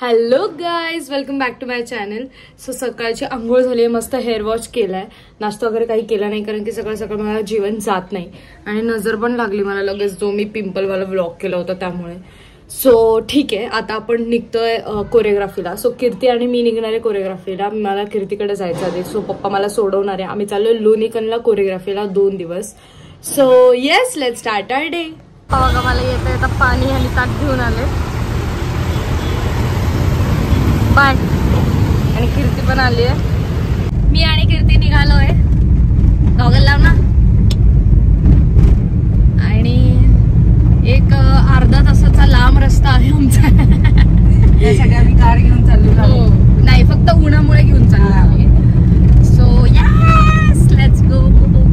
Hello guys, welcome back to my channel. So सकाळची आंघोळ झाली, मस्त हेअर वॉश केलाय, नाश्ता वगैरे काही केला नाही कारण की सकाळ सकाळ मला जीवन जात नाही आणि नजर पण लागली मला लगेच, जो मी पिंपलवाला व्लॉग केला होता त्यामुळे. सो ठीक आहे, आता आपण निघतोय कोरिओग्राफीला. सो कीर्ती आणि मी निघणार आहे कोरिओग्राफीला. मला कीर्तीकडे जायचं आहे, सो पप्पा मला सोडवणार आहे. आम्ही चाललोय लोणीकनला कोरिओग्राफीला 2 दिवस. So yes, let's start our day. बघा मला येतं येतं पाणी आणि ताट घेऊन आले बाय. आणि कीर्ती पण आली आहे. मी आणि कीर्ती निघालोय, गॉगल लाव ना. आणि एक अर्धा तासाचा लांब रस्ता आहे आमचा. यासाठी आम्ही कार घेऊन चाललो. हो नाही, फक्त उन्हामुळे घेऊन चाललो आम्ही. So yes, let's go.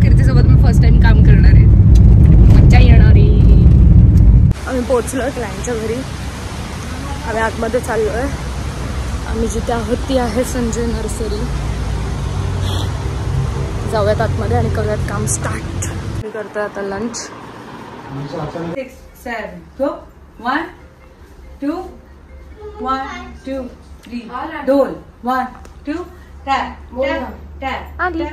Kirti सोबत मी फर्स्ट टाइम काम करणार आहे, मज्जा येणार आहे. आम्ही पोहोचलो क्लायंटच्या घरी. आम्ही आतमध्ये चाललोय. आम्ही जिथे आहोत ती आहे संजय नर्सरी. जाऊयात आतमध्ये आणि करूयात काम स्टार्ट. मी करतोय आता लंच. 6, 7, go. 1, 2, 1, 2, 3. ढोल. 1, 2, tap, tap, tap, आधी.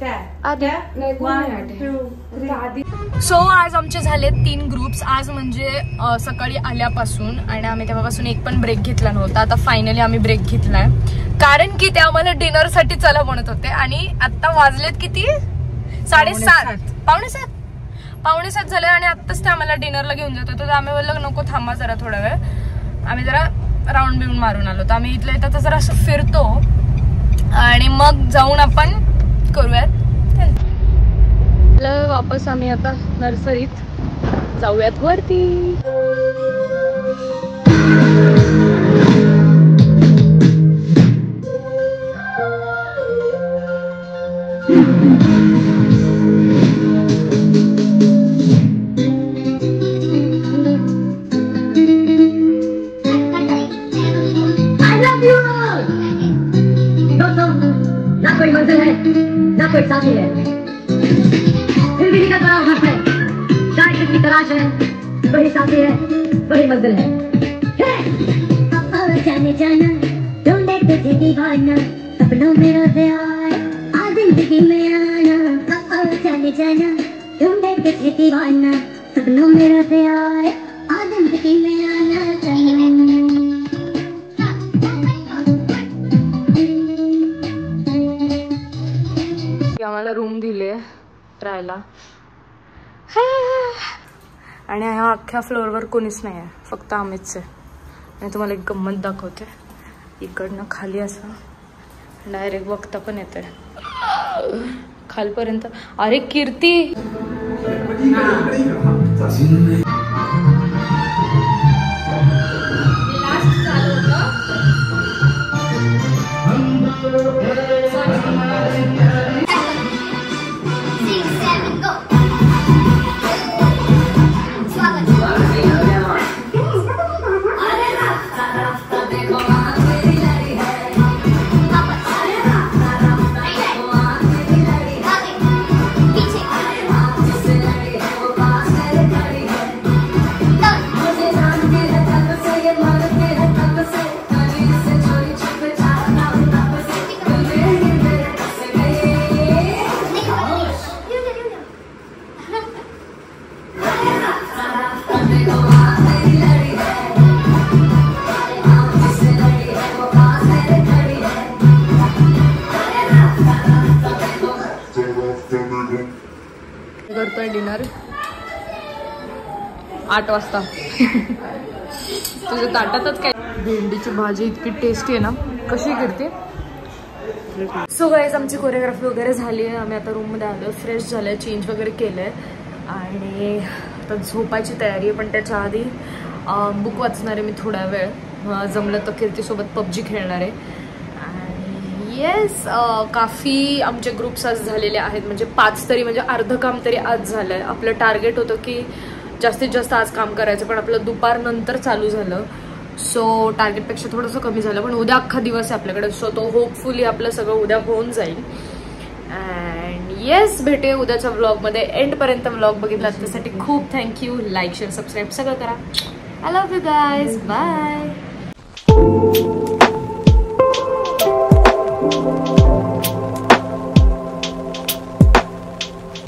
tap, आधी. tap. 1, 2, 3. सो आज आमचे झाले 3 ग्रुप्स आज, म्हणजे सकाळी आल्यापासून, आणि आम्ही तेव्हापासून एक पण ब्रेक घेतला नव्हता. आता फायनली आम्ही ब्रेक घेतलाय कारण की ते आम्हाला डिनर साठी चला म्हणत होते. आणि आता वाजलेत किती? 7:30, पावणे 7 झाले आणि आत्ताच ते आम्हाला डिनरला घेऊन जात होते. तर आम्ही बोललो नको थांबा जरा थोडा वेळ, आम्ही जरा राऊंड बिऊंड मारून आलो. तर आम्ही इथल्या इथं जरा असं फिरतो आणि मग जाऊन आपण करूयात. वापस आम्ही आता नर्सरीत जाऊयात वरती. ना कोई मंजिल है, ना कोई साथी है, फिर भी निकल पड़ा घर से. चाहे किसकी तलाश है, वही साथी है, वही मंजिल है. जाने जाना, ढूंढे तुझे दीवाना, सपनों में रोते आए, आ जिंदगी में आना. जाने जाना, ढूंढे तुझे दीवाना, सपनों में रोते आए, आ जिंदगी में आना. आम्हाला रूम दिले राहायला आणि ह्या अख्ख्या फ्लोअरवर कोणीच नाही आहे, फक्त आम्हीच आहे. आणि तुम्हाला एक गंमत दाखवते. इकडनं खाली असं डायरेक्ट बघता पण येते खालपर्यंत. अरे कीर्ती, करतोय डिनर 8 वाजता. तुझ्या ताटातच काय? भेंडीची भाजी इतकी टेस्टी आहे ना. कशी कीर्ती? सो गाईज, आमची कोरिओग्राफी वगैरे झाली आहे. आम्ही आता रूममध्ये आलो, फ्रेश झालंय, चेंज वगैरे केलंय आणि आता झोपायची तयारी आहे. पण त्याच्या आधी बुक वाचणार आहे मी थोडा वेळ. जमलं तर कीर्तीसोबत PUBG खेळणार आहे. येस, काफी आमचे ग्रुप्स आज झालेले आहेत, म्हणजे 5 तरी, म्हणजे अर्ध काम तरी आज झालंय. आपलं टार्गेट होतं की जास्तीत जास्त आज काम करायचं, पण आपलं दुपारनंतर चालू झालं. सो टार्गेटपेक्षा थोडंसं कमी झालं, पण उद्या अख्खा दिवस आहे आपल्याकडे. सो तो होपफुली आपलं सगळं उद्या होऊन जाईल. अँड येस, भेटूया उद्याच्या व्लॉगमध्ये. एंडपर्यंत व्लॉग बघितला त्यासाठी खूप थँक्यू. लाईक शेअर सबस्क्राईब सगळं करा. I love you guys. Bye.